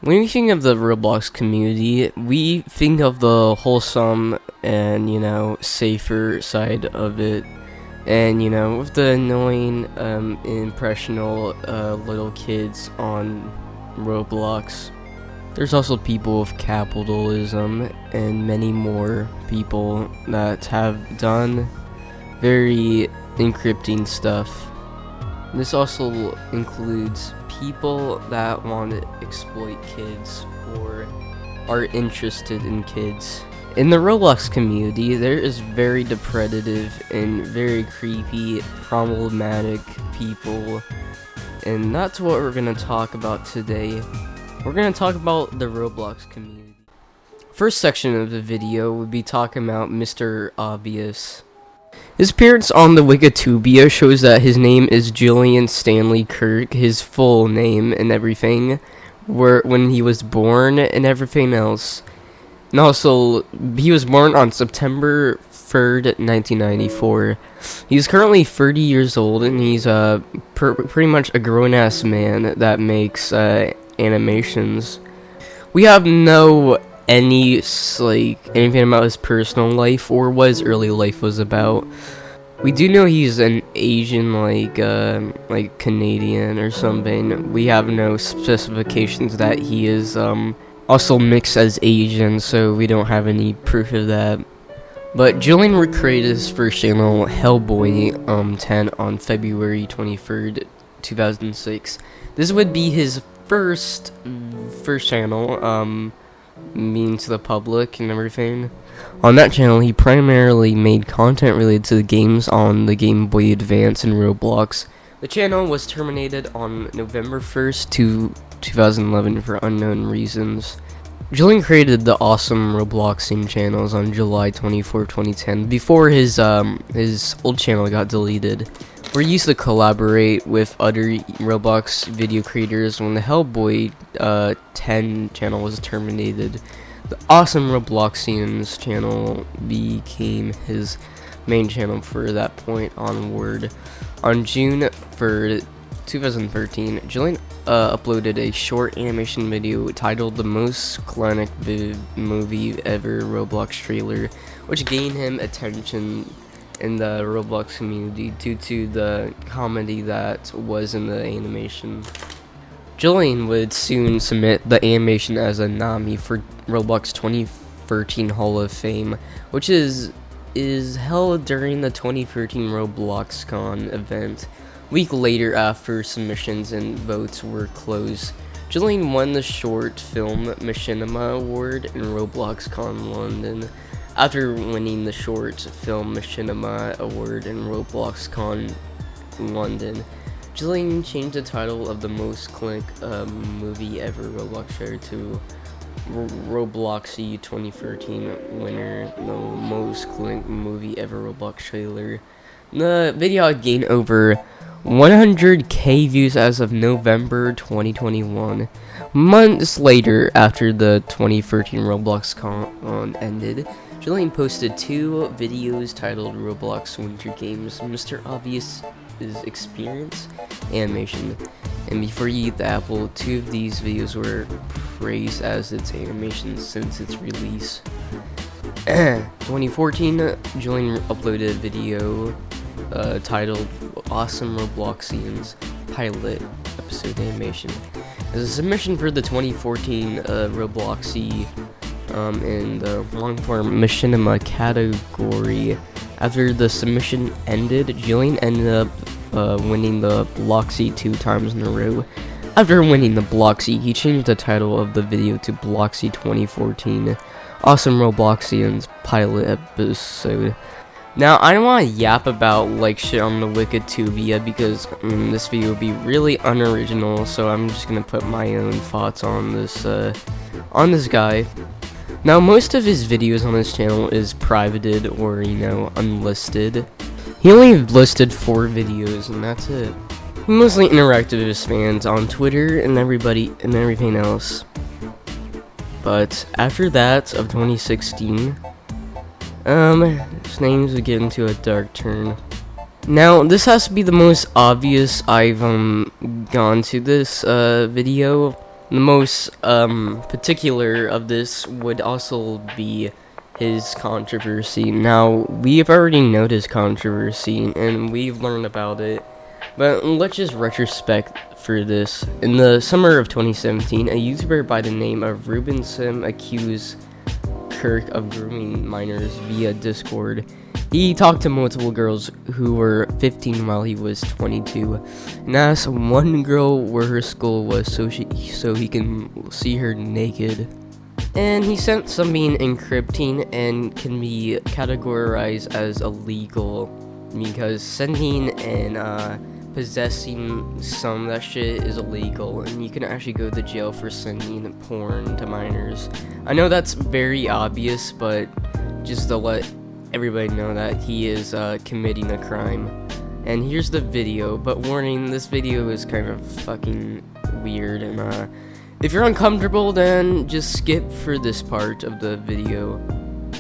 When we think of the Roblox community, we think of the wholesome and, safer side of it. And, with the annoying, impressionable, little kids on Roblox. There's also people of capitalism and many more people that have done very encrypting stuff. This also includes people that want to exploit kids or are interested in kids. In the Roblox community, there is very depredative and very creepy, problematic people, and that's what we're going to talk about today. We're going to talk about the Roblox community. First section of the video would be talking about MisterObvious. His appearance on the Wikipedia shows that his name is Julian Stanley Kirk, his full name and everything, when he was born and everything else. And also, he was born on September 3rd, 1994. He's currently 30 years old, and he's pretty much a grown-ass man that makes animations. We have anything about his personal life or what his early life was about. We do know he's an Asian, like Canadian or something. We have no specifications that he is also mixed as Asian, so we don't have any proof of that. But Julian created his first channel, Hellboy 10, on February 23rd, 2006. This would be his first channel, mean to the public and everything. On that channel, he primarily made content related to the games on the Game Boy Advance and Roblox. The channel was terminated on November 1st, 2011 for unknown reasons. Julian created the awesome Robloxing channels on July 24, 2010, before his old channel got deleted. We used to collaborate with other Roblox video creators when the Hellboy 10 channel was terminated. The awesome Robloxians channel became his main channel for that point onward. On June 3rd, 2013, Julian uploaded a short animation video titled The Most Classic Movie Ever Roblox Trailer, which gained him attention in the Roblox community due to the comedy that was in the animation. Julian would soon submit the animation as a nominee for Roblox 2013 Hall of Fame, which is held during the 2013 RobloxCon event. A week later, after submissions and votes were closed, Julian won the short film Machinima Award in RobloxCon London. After winning the short film Machinima Award in RobloxCon London, Julian changed the title of the most clicked movie ever Roblox share to Robloxy 2013 winner, the most clicked movie ever Roblox trailer. The video gained over 100k views as of November 2021. Months later, after the 2013 RobloxCon ended, Julian posted 2 videos titled Roblox Winter Games, MisterObvious' Experience Animation. And before you eat the apple, 2 of these videos were praised as its animations since its release. 2014, Julian uploaded a video titled Awesome Robloxians Pilot Episode Animation. As a submission for the 2014 Robloxy in the long-form Machinima category. After the submission ended, Julian ended up winning the Bloxy 2 times in a row. After winning the Bloxy, he changed the title of the video to Bloxy 2014 Awesome Robloxians Pilot Episode. Now, I don't want to yap about shit on the Wikipedia because this video would be really unoriginal, so I'm just gonna put my own thoughts on this guy. Now, most of his videos on his channel is privated or, unlisted. He only listed 4 videos, and that's it. He mostly interacted with his fans on Twitter and everything else. But after that of 2016, his names would get into a dark turn. Now, this has to be the most obvious I've gone to this video. The most particular of this would also be his controversy. Now, we've already noticed controversy, and we've learned about it, but let's just retrospect for this. In the summer of 2017, a YouTuber by the name of Ruben Sim accused Kirk of grooming minors via Discord. He talked to multiple girls who were 15 while he was 22, and asked one girl where her skull was so he can see her naked. And he sent something encrypting and can be categorized as illegal because sending and possessing some of that shit is illegal, and you can actually go to jail for sending porn to minors. I know that's very obvious, but just to let everybody know that he is committing a crime. And here's the video, but warning, this video is kind of fucking weird, and if you're uncomfortable, then just skip for this part of the video.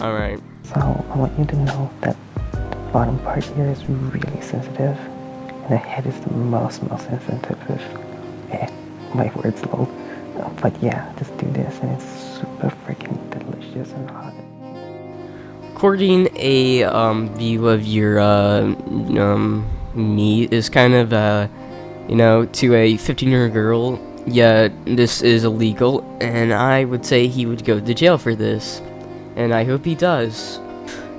Alright. So I want you to know that the bottom part here is really sensitive, and the head is the most sensitive. My words low. But yeah, just do this, and it's super freaking delicious and hot. Recording a view of your meat is kind of to a 15-year-old girl. Yeah, this is illegal, and I would say he would go to jail for this, and I hope he does.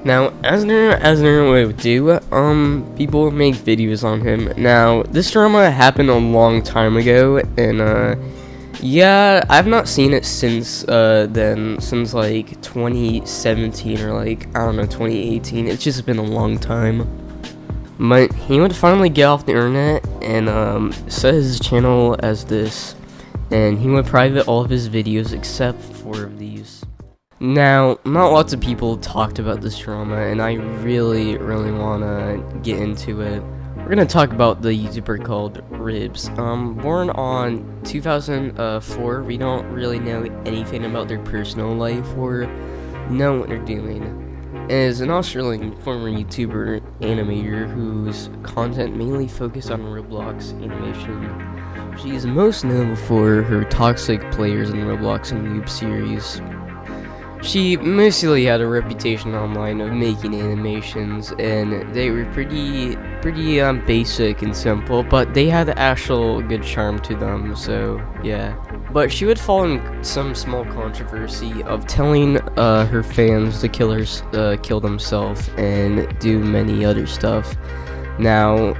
Now, as Ner would do, people make videos on him. Now, this drama happened a long time ago, and yeah, I've not seen it since then, since like 2017 or like, I don't know, 2018. It's just been a long time. But he would finally get off the internet and set his channel as this, and he would private all of his videos except 4 of these. Now, not lots of people talked about this drama, and I really want to get into it. We're going to talk about the YouTuber called Ribs. Born on 2004, we don't really know anything about their personal life or know what they're doing. Is an Australian former YouTuber animator whose content mainly focused on Roblox animation. She is most known for her toxic players in Roblox and Noob series. She mostly had a reputation online of making animations, and they were pretty basic and simple, but they had actual good charm to them, so yeah. But she would fall in some small controversy of telling her fans to kill themselves and do many other stuff. Now,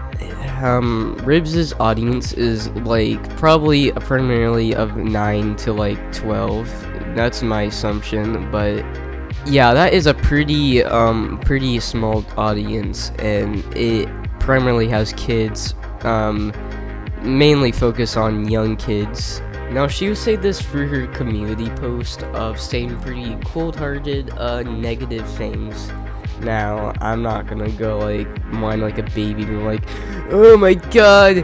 Ribs' audience is like probably primarily of 9 to like 12. That's my assumption, but yeah, that is a pretty small audience, and it primarily has kids, mainly focus on young kids. Now, she would say this for her community post of saying pretty cold-hearted, negative things. Now, I'm not gonna go like whine like a baby and like, oh my god,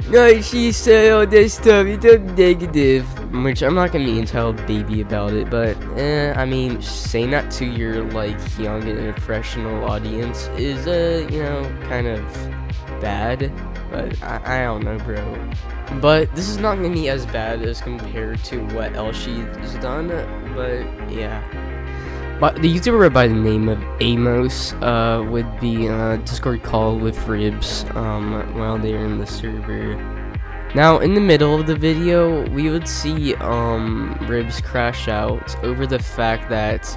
no, she said all this stuff, it's so negative. Which I'm not gonna be entitled baby about it, but I mean, saying that to your like young and impressionable audience is kind of bad. But I don't know, bro. But this is not gonna be as bad as compared to what else she's done. But yeah. But the YouTuber by the name of Amos would be in a Discord call with Ribs while they're in the server. Now, in the middle of the video, we would see Ribs crash out over the fact that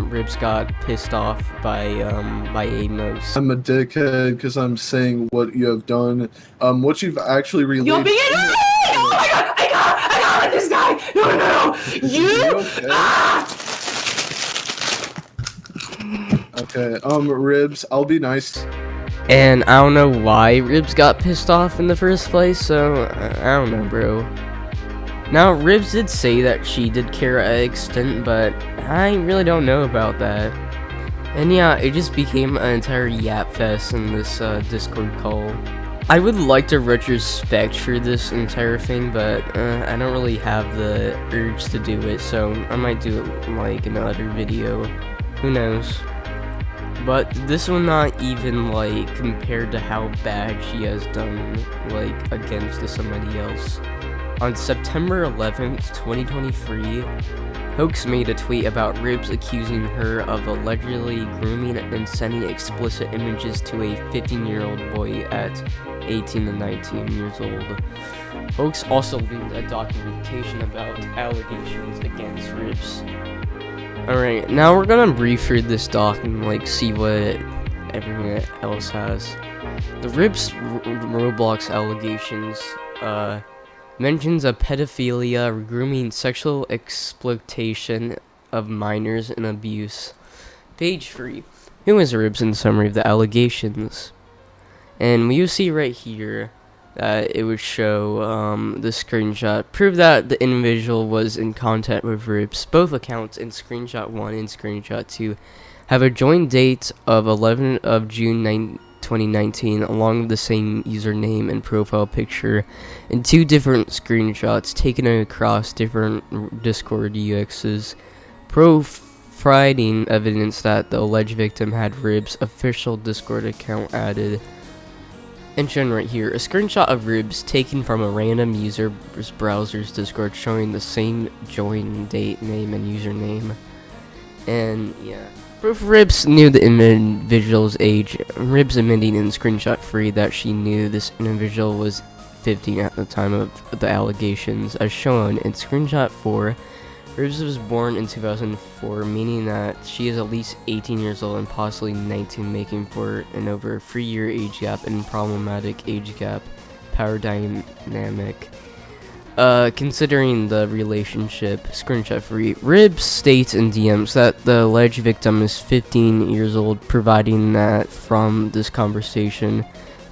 Ribs got pissed off by Amos. I'm a dickhead because I'm saying what you have done. What you've actually relayed. You're being oh my god! I got this guy! No! You? Okay? Ah! Okay, Ribs, I'll be nice. And I don't know why Ribs got pissed off in the first place, so I don't know, bro. Now, Ribs did say that she did care at extent, but I really don't know about that. And yeah, it just became an entire yap fest in this Discord call. I would like to retrospect for this entire thing, but I don't really have the urge to do it, so I might do it like another video. Who knows? But this will not even like compared to how bad she has done like against somebody else. On September 11th, 2023, Hoax made a tweet about Ribs accusing her of allegedly grooming and sending explicit images to a 15-year-old boy at 18 to 19 years old. Hoax also leaked a documentation about allegations against Ribs. Alright, now we're gonna brief read this doc and see what everyone else has. The Ribs Roblox allegations mentions of pedophilia, grooming, sexual exploitation of minors, and abuse. Page 3. Who is Ribs in summary of the allegations? And you see right here that it would show the screenshot. Prove that the individual was in contact with Ribs. Both accounts in screenshot 1 and screenshot 2 have a joint date of 11th of June 2019 along with the same username and profile picture in 2 different screenshots taken across different Discord UXs, providing evidence that the alleged victim had Ribs' official Discord account added. And shown right here, a screenshot of Ribs taken from a random user's browser's Discord showing the same join date, name, and username. And yeah. Proof Ribs knew the individual's age. Ribs admitting in screenshot 3 that she knew this individual was 15 at the time of the allegations. As shown in screenshot 4, Ribs was born in 2004, meaning that she is at least 18 years old and possibly 19, making for an over 3-year age gap and problematic age gap power dynamic. Considering the relationship, screenshot 3, Ribs states in DMs that the alleged victim is 15 years old, providing that from this conversation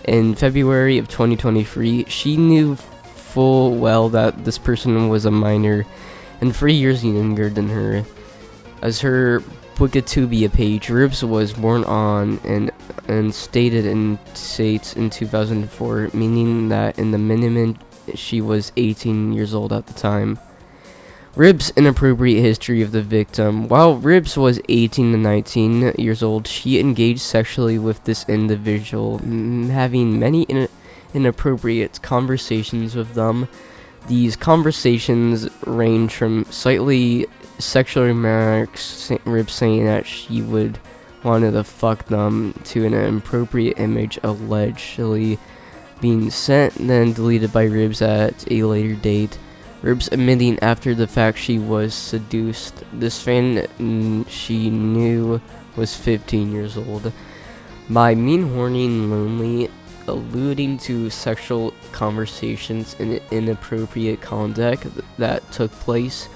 in February of 2023, she knew full well that this person was a minor and 3 years younger than her. As her Wikipedia page, Ribs was born on and stated in states in 2004, meaning that in the minimum she was 18 years old at the time. Ribs' inappropriate history of the victim. While Ribs was 18 to 19 years old, she engaged sexually with this individual, having many inappropriate conversations with them. These conversations range from slightly sexual remarks, Ribs saying that she would wanted to fuck them, to an inappropriate image allegedly being sent and then deleted by Ribs at a later date. Ribs admitting after the fact she was seduced. This fan she knew was 15 years old. By mean, horny, and lonely, alluding to sexual conversations and inappropriate conduct that took place.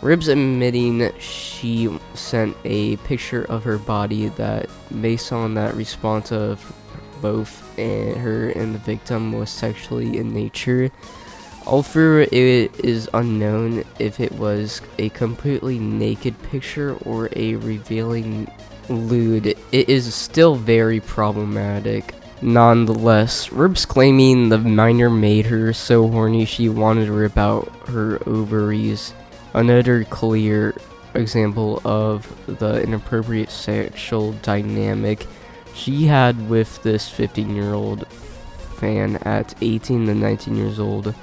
Ribs admitting she sent a picture of her body that, based on that response of both her and the victim, was sexually in nature. Although it is unknown if it was a completely naked picture or a revealing lewd, it is still very problematic. Nonetheless, Ribs claiming the minor made her so horny she wanted to rip out her ovaries. Another clear example of the inappropriate sexual dynamic she had with this 15-year-old fan at 18 to 19 years old.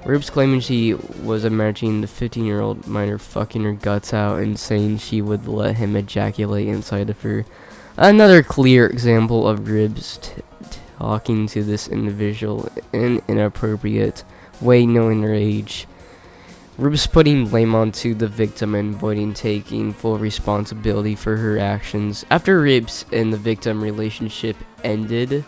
Ribs claiming she was imagining the 15-year-old minor fucking her guts out and saying she would let him ejaculate inside of her. Another clear example of Ribs talking to this individual in an inappropriate way, knowing her age. Ribs putting blame onto the victim and avoiding taking full responsibility for her actions. After Ribs and the victim relationship ended,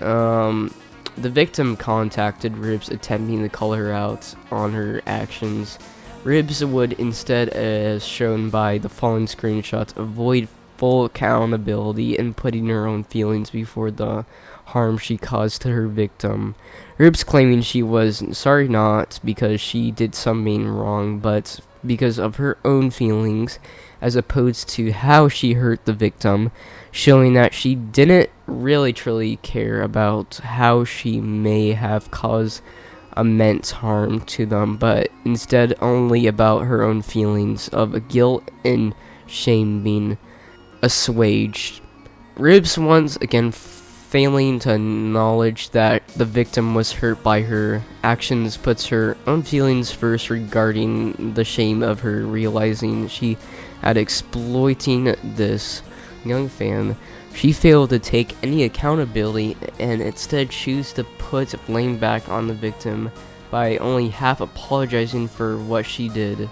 the victim contacted Ribs attempting to call her out on her actions. Ribs would instead, as shown by the following screenshots, avoid full accountability and putting her own feelings before the harm she caused to her victim. Ribs claiming she was sorry not because she did something wrong, but because of her own feelings, as opposed to how she hurt the victim, showing that she didn't really truly care about how she may have caused immense harm to them, but instead only about her own feelings of guilt and shame being assuaged. Ribs once again failing to acknowledge that the victim was hurt by her actions puts her own feelings first regarding the shame of her realizing she had exploiting this young fan. She failed to take any accountability and instead choose to put blame back on the victim by only half apologizing for what she did.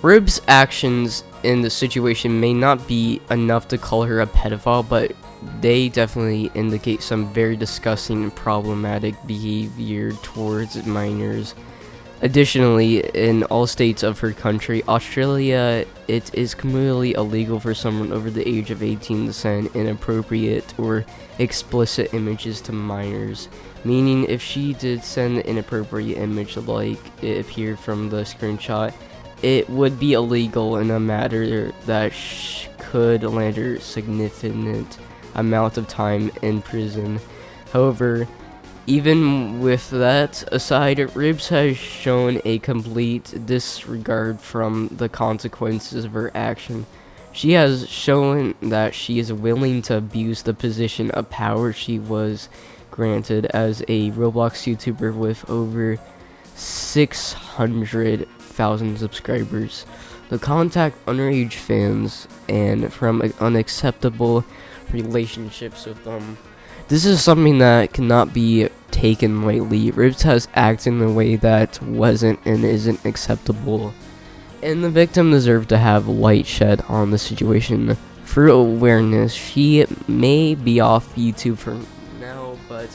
Rib's actions in the situation may not be enough to call her a pedophile, but they definitely indicate some very disgusting and problematic behavior towards minors. Additionally, in all states of her country, Australia, it is completely illegal for someone over the age of 18 to send inappropriate or explicit images to minors. Meaning, if she did send an inappropriate image like it appeared from the screenshot, it would be illegal in a matter that could land her significant amount of time in prison. However, even with that aside, Ribs has shown a complete disregard from the consequences of her action. She has shown that she is willing to abuse the position of power she was granted as a Roblox YouTuber with over 600,000 subscribers. To contact underage fans and from unacceptable relationships with them. This is something that cannot be taken lightly. Ribs has acted in a way that wasn't and isn't acceptable, and the victim deserved to have light shed on the situation. For awareness, she may be off YouTube for now, but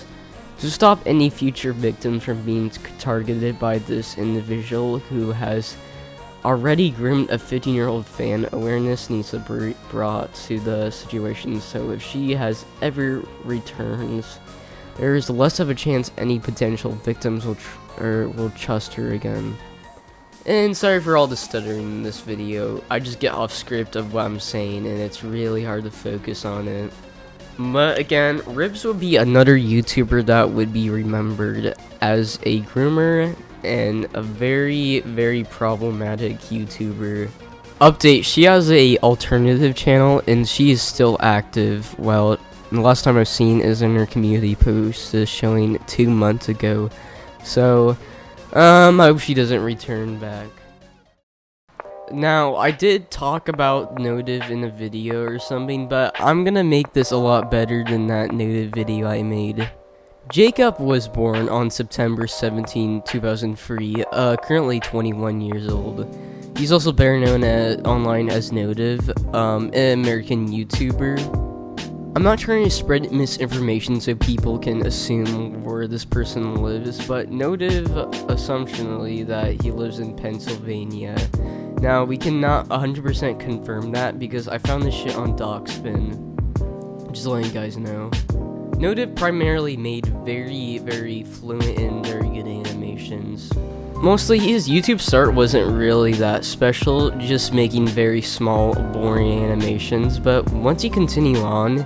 to stop any future victims from being targeted by this individual who has already groomed a 15-year-old fan, awareness needs to be brought to the situation, so if she ever returns, there is less of a chance any potential victims will trust her again. And sorry for all the stuttering in this video, I just get off script of what I'm saying and it's really hard to focus on it. But again, Ribs would be another YouTuber that would be remembered as a groomer and a very, very problematic YouTuber. Update, she has a alternative channel and she is still active. Well, the last time I've seen is in her community post showing 2 months ago. So, I hope she doesn't return back. Now, I did talk about Notive in a video or something, but I'm gonna make this a lot better than that Notive video I made. Jacob was born on September 17, 2003, currently 21 years old. He's also better known online as Notive, an American YouTuber. I'm not trying to spread misinformation so people can assume where this person lives, but Notive assumptionally that he lives in Pennsylvania. Now, we cannot 100% confirm that because I found this shit on Docspin. Just letting you guys know. Notive primarily made very, very fluent and very good animations. Mostly his YouTube start wasn't really that special, just making very small, boring animations, but once you continue on,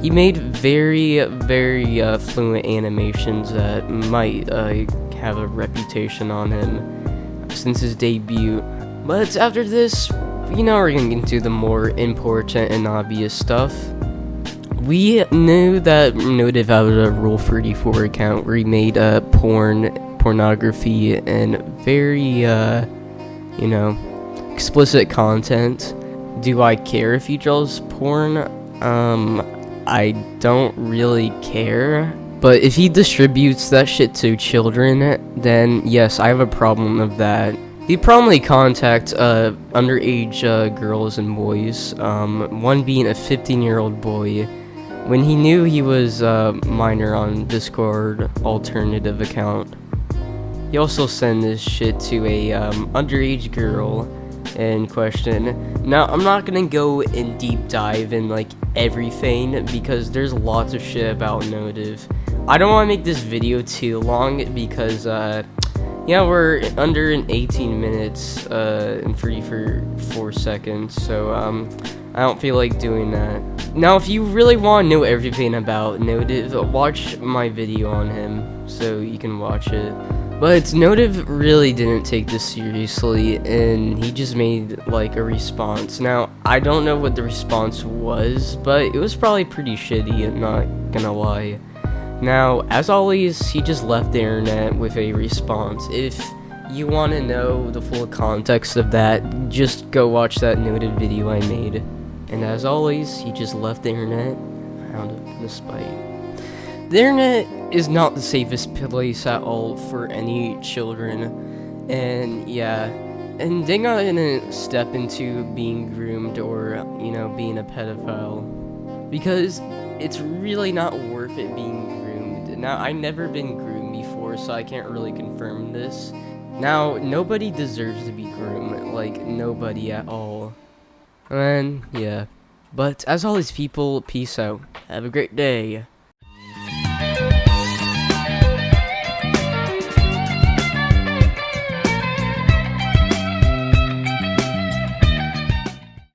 he made very, very fluent animations that might have a reputation on him since his debut. But after this, we're getting into the more important and obvious stuff. We knew that Notive had a Rule 34 account where he made pornography and very, explicit content. Do I care if he draws porn? I don't really care. But if he distributes that shit to children, then yes, I have a problem with that. He'd probably contact underage girls and boys, one being a 15-year-old boy. When he knew he was minor on Discord alternative account, he also sent this shit to a underage girl in question. Now, I'm not gonna go in deep dive in like everything because there's lots of shit about Notive. I don't want to make this video too long because we're under an 18 minutes and 34 seconds, so I don't feel like doing that. Now, if you really want to know everything about Notive, watch my video on him, so you can watch it. But Notive really didn't take this seriously, and he just made like a response. Now, I don't know what the response was, but it was probably pretty shitty, I'm not gonna lie. Now, as always, he just left the internet with a response. If you want to know the full context of that, just go watch that Notive video I made. And as always, he just left the internet out of the spite. The internet is not the safest place at all for any children, and yeah, and they're not gonna step into being groomed or, you know, being a pedophile, because it's really not worth it being groomed. Now, I've never been groomed before, so I can't really confirm this. Now, nobody deserves to be groomed, like, nobody at all. And, yeah. But, as always, people, peace out. Have a great day.